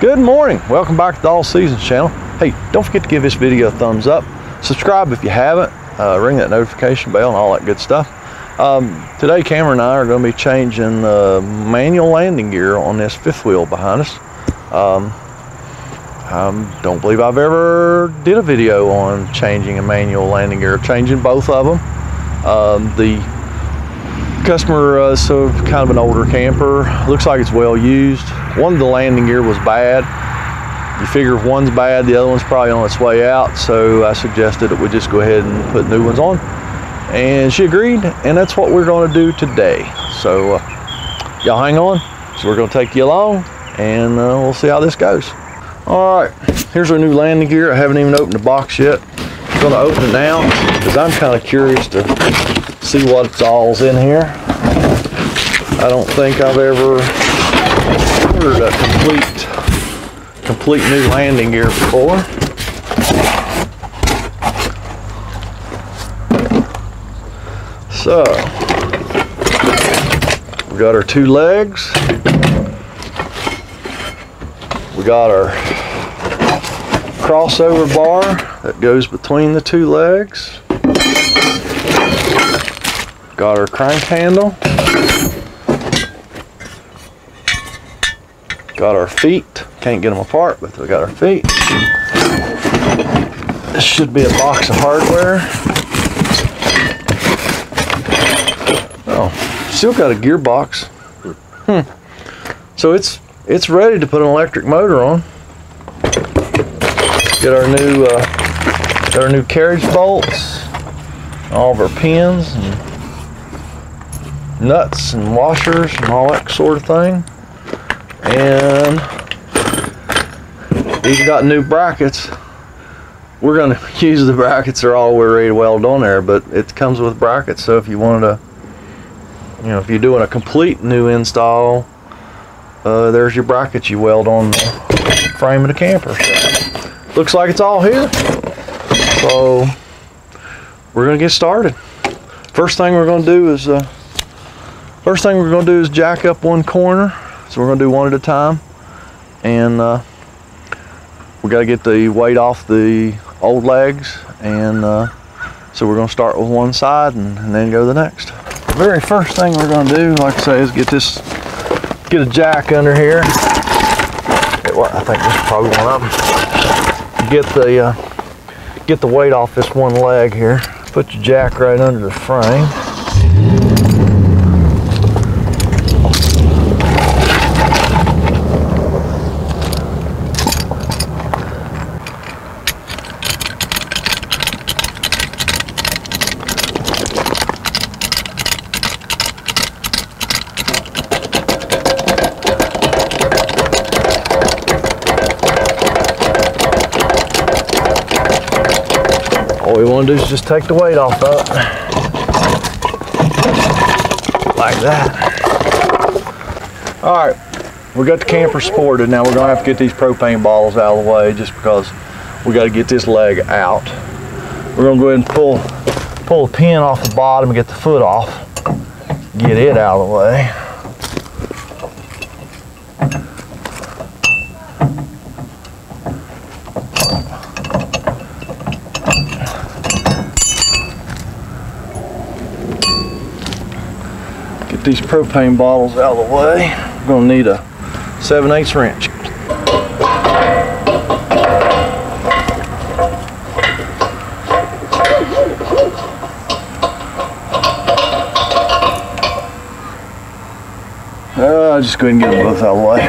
Good morning, welcome back to the All Seasons channel. Hey, don't forget to give this video a thumbs up. Subscribe if you haven't, ring that notification bell and all that good stuff. Today Cameron and I are going to be changing the manual landing gear on this fifth wheel behind us. I don't believe I've ever did a video on changing a manual landing gear, changing both of them. The customer is kind of an older camper, looks like it's well used. One of the landing gear was bad. You figure if one's bad, the other one's probably on its way out, so I suggested that we just go ahead and put new ones on, and she agreed, and that's what we're going to do today. So y'all hang on, so we're going to take you along, and we'll see how this goes. All right, here's our new landing gear. I haven't even opened the box yet. I'm going to open it now because I'm kind of curious to see what's all's in here. I don't think I've ever ordered a complete new landing gear before. So we got our two legs. We got our crossover bar that goes between the two legs. Got our crank handle. Got our feet. Can't get them apart, but we got our feet. This should be a box of hardware. Oh, still got a gearbox. So it's ready to put an electric motor on. Get our new carriage bolts, all of our pins and nuts and washers and all that sort of thing. And even got new brackets. We're going to use the brackets. They're all already welded on there, but it comes with brackets. So if you wanted to, if you're doing a complete new install, there's your brackets you weld on the frame of the camper. So looks like it's all here. So we're going to get started. First thing we're going to do is jack up one corner. So we're going to do one at a time, and we got to get the weight off the old legs, and so we're going to start with one side and then go to the next. The very first thing we're going to do, like I say, is get a jack under here. I think this is probably one of them. Get the weight off this one leg here. Put your jack right under the frame. All we want to do is just take the weight off up, like that. All right, we got the camper supported. Now we're gonna have to get these propane bottles out of the way, just because we got to get this leg out. We're gonna go ahead and pull the pin off the bottom and get the foot off, get it out of the way. These propane bottles out of the way. We're going to need a 7/8 wrench. I'll just go ahead and get them both out of the way.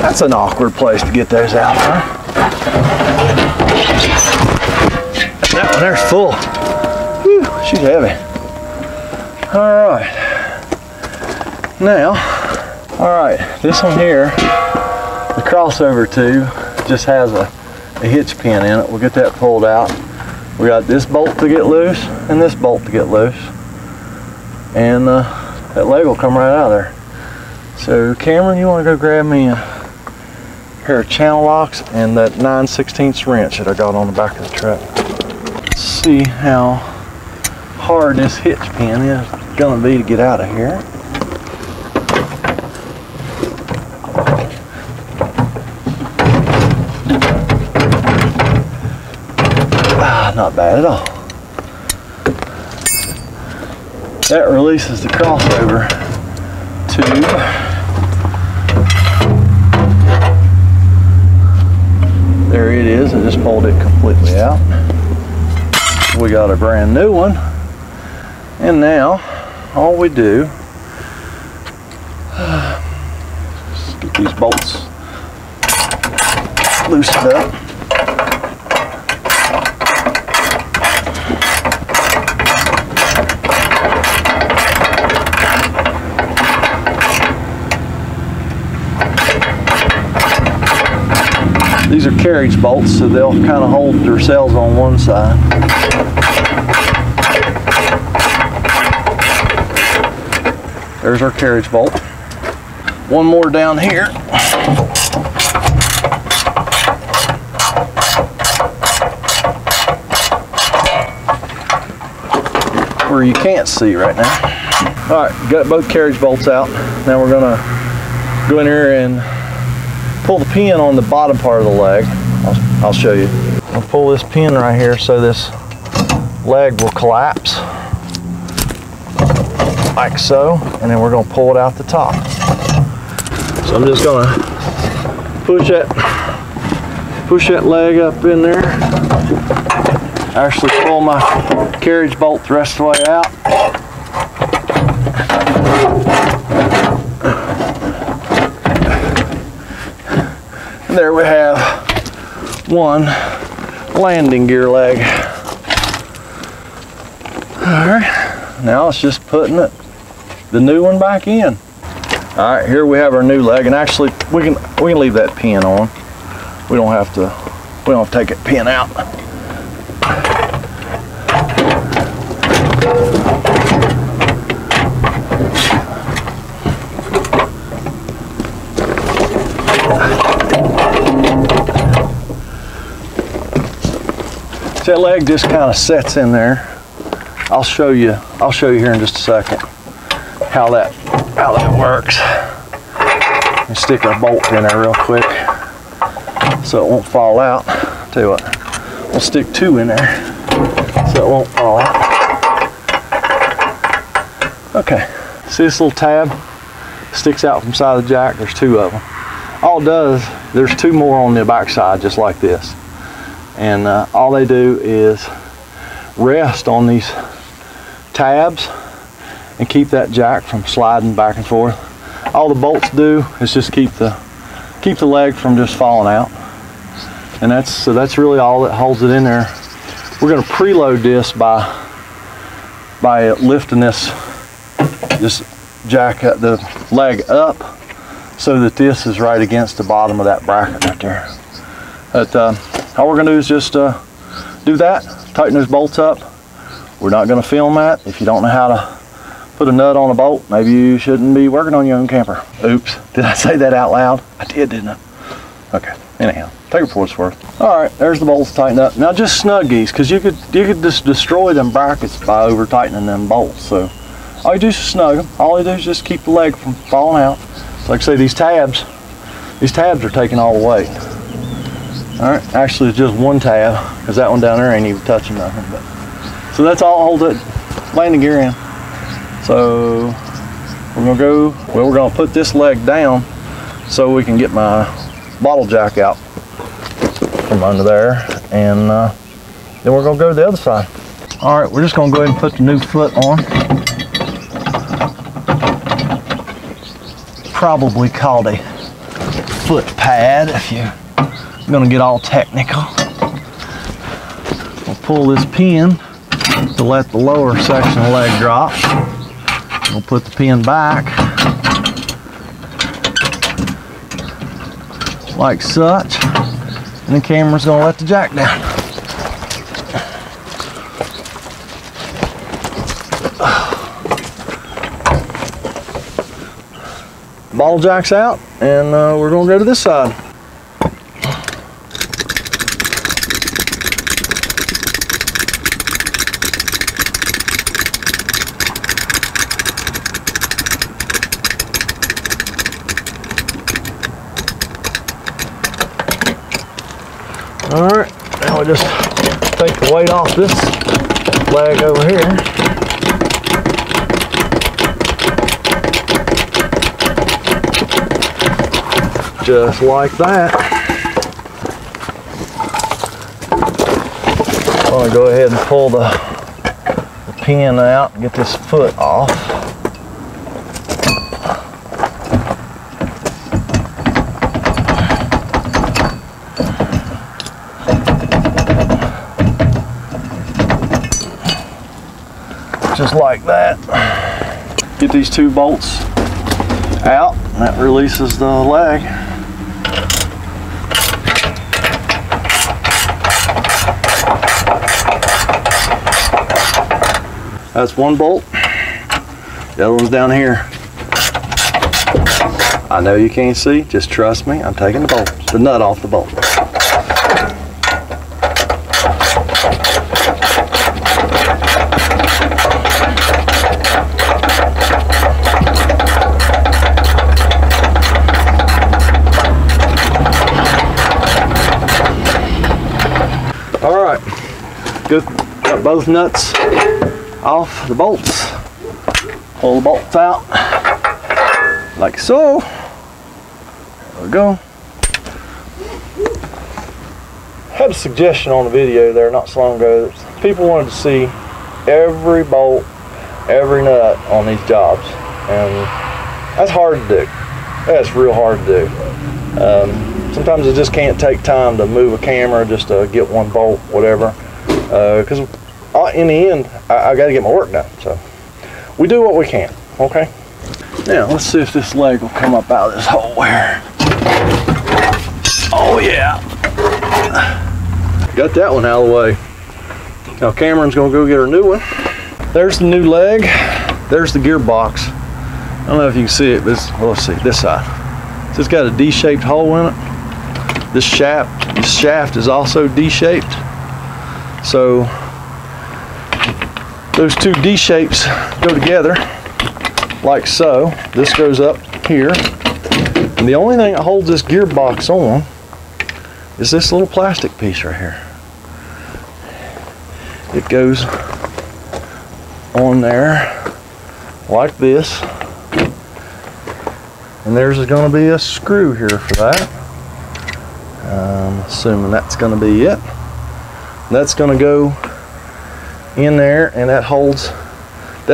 That's an awkward place to get those out, huh? That one there's full. Whew, she's heavy. All right. Now, all right, this one here, the crossover tube just has a hitch pin in it. We'll get that pulled out. We got this bolt to get loose and this bolt to get loose. And that leg will come right out of there. So Cameron, you want to go grab me a pair of channel locks and that 9/16 wrench that I got on the back of the truck. Let's see how hard this hitch pin is gonna be to get out of here. Not bad at all. That releases the crossover tube. There it is. I just pulled it completely out. We got a brand new one. And now all we do is get these bolts loosened up. These are carriage bolts, so they'll kind of hold themselves on one side. There's our carriage bolt. One more down here. Where you can't see right now. All right, got both carriage bolts out. Now we're gonna go in here and pull the pin on the bottom part of the leg. I'll show you. I'll pull this pin right here so this leg will collapse like so, and then we're going to pull it out the top. So I'm just going to push that leg up in there. Actually pull my carriage bolt the rest of the way out. There we have one landing gear leg. All right, now it's just putting the new one back in. All right, here we have our new leg, and actually we can leave that pin on. We don't have to take that pin out. That leg just kind of sets in there. I'll show you here in just a second how that works. Let me stick our bolt in there real quick so it won't fall out. Tell you what, we'll stick two in there so it won't fall out. Okay, see this little tab sticks out from the side of the jack? There's two of them. All it does, there's two more on the back side just like this. And all they do is rest on these tabs and keep that jack from sliding back and forth. All the bolts do is just keep the leg from just falling out. And that's really all that holds it in there. We're going to preload this by lifting this jack, the leg up, so that this is right against the bottom of that bracket right there. But all we're going to do is just do that, tighten those bolts up. We're not going to film that. If you don't know how to put a nut on a bolt, maybe you shouldn't be working on your own camper. Oops, did I say that out loud? I did, didn't I? Okay, anyhow, take it for what it's worth. All right, there's the bolts tightened up. Now just snug these, because you could just destroy them brackets by over tightening them bolts. So all you do is snug them. All you do is just keep the leg from falling out. So like I say, these tabs are taking all the weight. All right, actually it's just one tab, because that one down there ain't even touching nothing. But so that's all hold it landing gear in. So we're gonna put this leg down so we can get my bottle jack out from under there, and then we're gonna go to the other side. All right, we're just gonna go ahead and put the new foot on. Probably called a foot pad if you're gonna get all technical. We'll pull this pin to let the lower section of the leg drop. We'll put the pin back like such, and the camera's gonna let the jack down. Bottle jack's out, and we're gonna go to this side. All right, now we just take the weight off this leg over here. Just like that. I'm gonna go ahead and pull the pin out and get this foot off. Just like that. Get these two bolts out, and that releases the leg. That's one bolt. The other one's down here. I know you can't see, just trust me. I'm taking the nut off the bolt. All right, good. Got both nuts off the bolts. Pull the bolts out like so. There we go. Had a suggestion on the video there not so long ago that people wanted to see every bolt, every nut on these jobs, and that's hard to do. That's real hard to do. Sometimes I just can't take time to move a camera just to get one bolt, whatever, because in the end, I got to get my work done. So we do what we can, okay? Now, let's see if this leg will come up out of this hole here. Oh, yeah. Got that one out of the way. Now, Cameron's going to go get her new one. There's the new leg. There's the gearbox. I don't know if you can see it, but well, let's see, this side. So it's got a D-shaped hole in it. This shaft is also D-shaped. So those two D shapes go together like so. This goes up here, and the only thing that holds this gearbox on is this little plastic piece right here. It goes on there like this, and there's going to be a screw here for that. I'm assuming that's going to be it. That's going to go in there, and that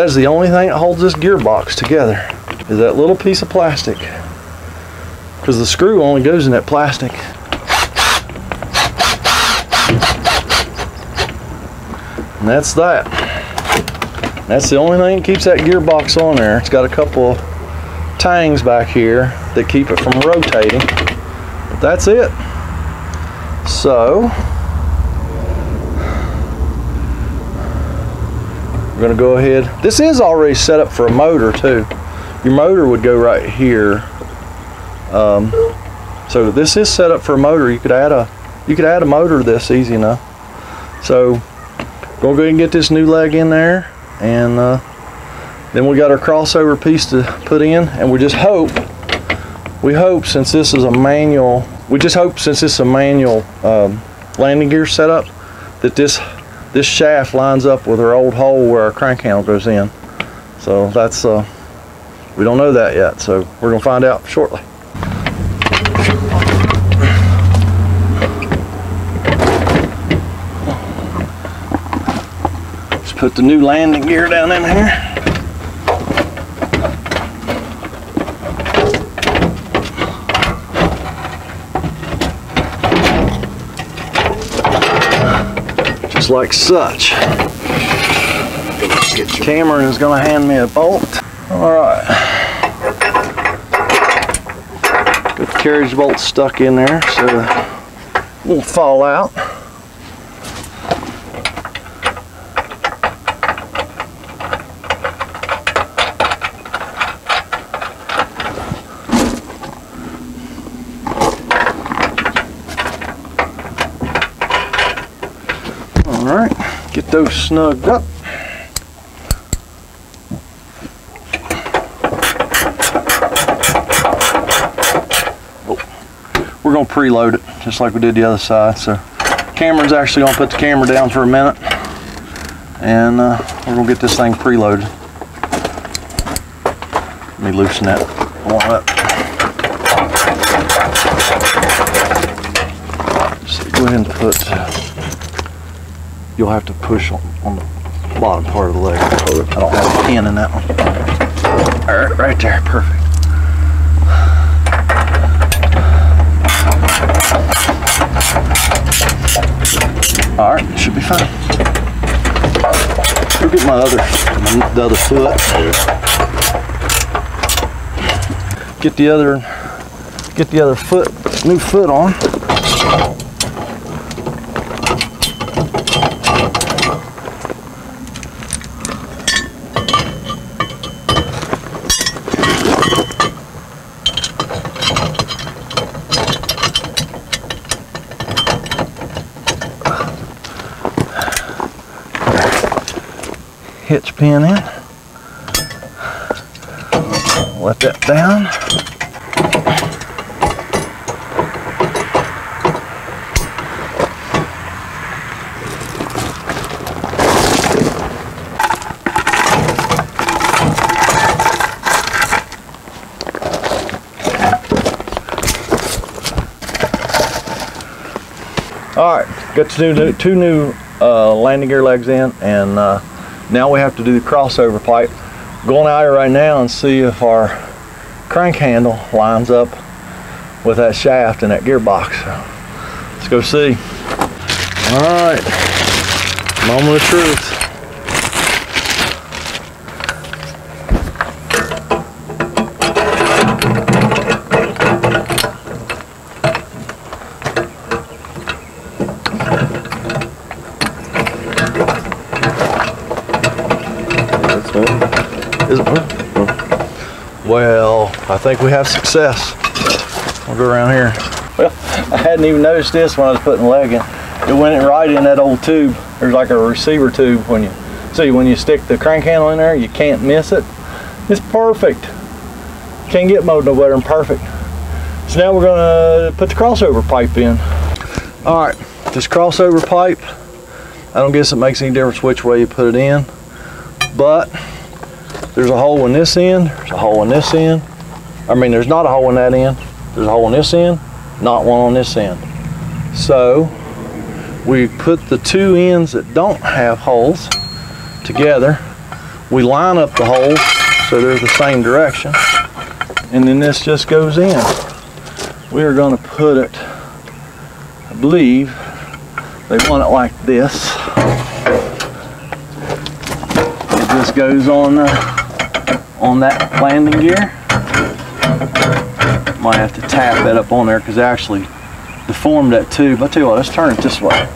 is the only thing that holds this gearbox together, is that little piece of plastic, because the screw only goes in that plastic. And that's that. That's the only thing that keeps that gearbox on there. It's got a couple of tangs back here that keep it from rotating, but that's it. So we're going to go ahead. This is already set up for a motor too. Your motor would go right here. So this is set up for a motor. You could add a motor to this easy enough. So we're going to go ahead and get this new leg in there, and then we got our crossover piece to put in, and we hope since this is a manual, landing gear setup, that this shaft lines up with our old hole where our crank handle goes in. So that's we don't know that yet, so we're gonna find out shortly. Put the new landing gear down in here. Just like such. Cameron is going to hand me a bolt. All right. Got the carriage bolt stuck in there so it won't fall out. All right, get those snugged up. We're going to preload it just like we did the other side. So Cameron's actually going to put the camera down for a minute, and we're going to get this thing preloaded. Let me loosen that one up. So go ahead and put, you'll have to push on the bottom part of the leg. I don't have a pin in that one. All right, right there, perfect. All right, should be fine. Go get the other foot. Get the other foot, new foot on. Hitch pin in. Let that down. All right, got two new landing gear legs in, and now we have to do the crossover pipe. Going out here right now and see if our crank handle lines up with that shaft and that gearbox. So let's go see. All right, moment of truth. Is it? Well, I think we have success. We'll go around here. Well, I hadn't even noticed this when I was putting the leg in. It went right in that old tube. There's like a receiver tube when you stick the crank handle in there, you can't miss it. It's perfect. Can't get mowed no better than perfect. So now we're gonna put the crossover pipe in. All right, this crossover pipe, I don't guess it makes any difference which way you put it in, but there's a hole in this end, there's a hole in this end. I mean, there's not a hole in that end. There's a hole in this end, not one on this end. So we put the two ends that don't have holes together. We line up the holes so they're the same direction. And then this just goes in. We are gonna put it, I believe, they want it like this. It just goes on that landing gear. Might have to tap that up on there because I actually deformed that tube. I'll tell you what, let's turn it this way.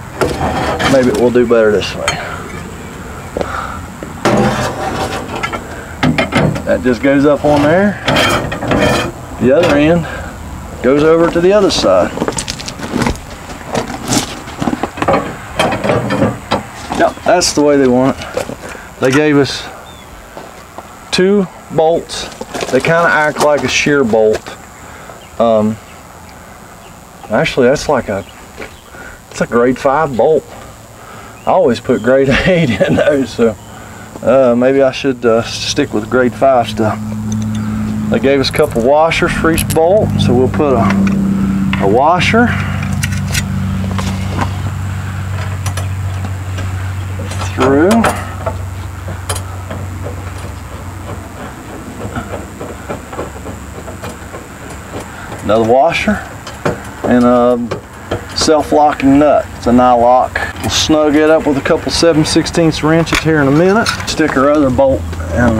Maybe it will do better this way. That just goes up on there. The other end goes over to the other side. Yep, that's the way they want it. They gave us two bolts. They kind of act like a shear bolt. Actually, it's a grade 5 bolt. I always put grade 8 in those, so maybe I should stick with grade 5 stuff. They gave us a couple washers for each bolt, so we'll put a washer through. another washer, and a self-locking nut. It's a Nylock. We'll snug it up with a couple 7/16 wrenches here in a minute. Stick our other bolt and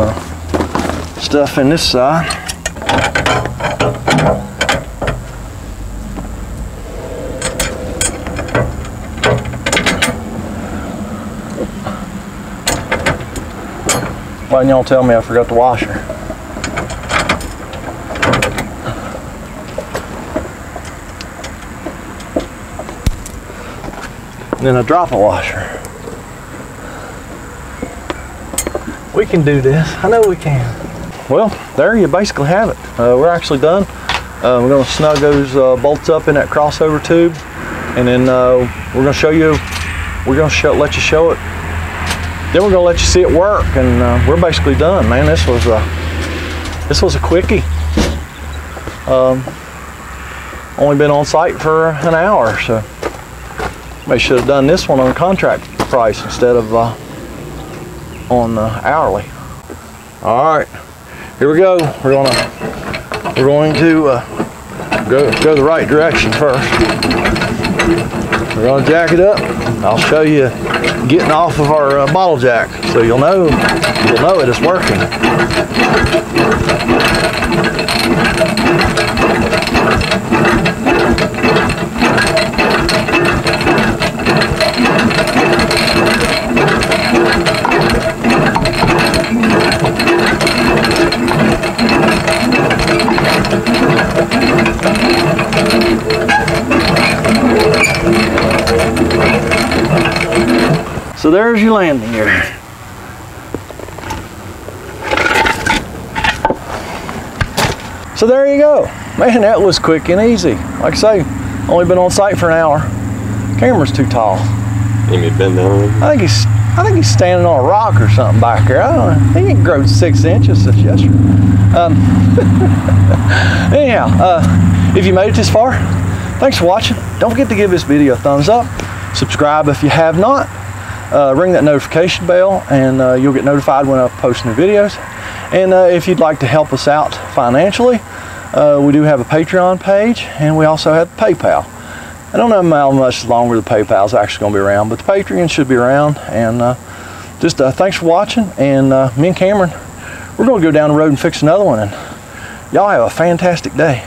stuff in this side. Why didn't y'all tell me I forgot the washer? And then a drop of washer. We can do this. I know we can. Well, there you basically have it. We're actually done. We're going to snug those bolts up in that crossover tube, and then we're going to show you. We're going to let you show it. Then we're going to let you see it work, and we're basically done, man. This was a quickie. Only been on site for an hour, so. They should have done this one on contract price instead of on hourly. All right, here we go. We're going to go the right direction first. We're going to jack it up. I'll show you getting off of our bottle jack, so you'll know it is working. So there's your landing gear. So there you go. Man, that was quick and easy. Like I say, only been on site for an hour. Camera's too tall. You mean bend down? I think he's standing on a rock or something back there. I don't know. He ain't grown 6 inches since yesterday. Anyhow, if you made it this far, thanks for watching. Don't forget to give this video a thumbs up. Subscribe if you have not. Ring that notification bell, and you'll get notified when I post new videos. And if you'd like to help us out financially, we do have a Patreon page, and we also have PayPal. I don't know how much longer the PayPal is actually going to be around, but the Patreon should be around. And just thanks for watching. And me and Cameron, we're going to go down the road and fix another one. And y'all have a fantastic day.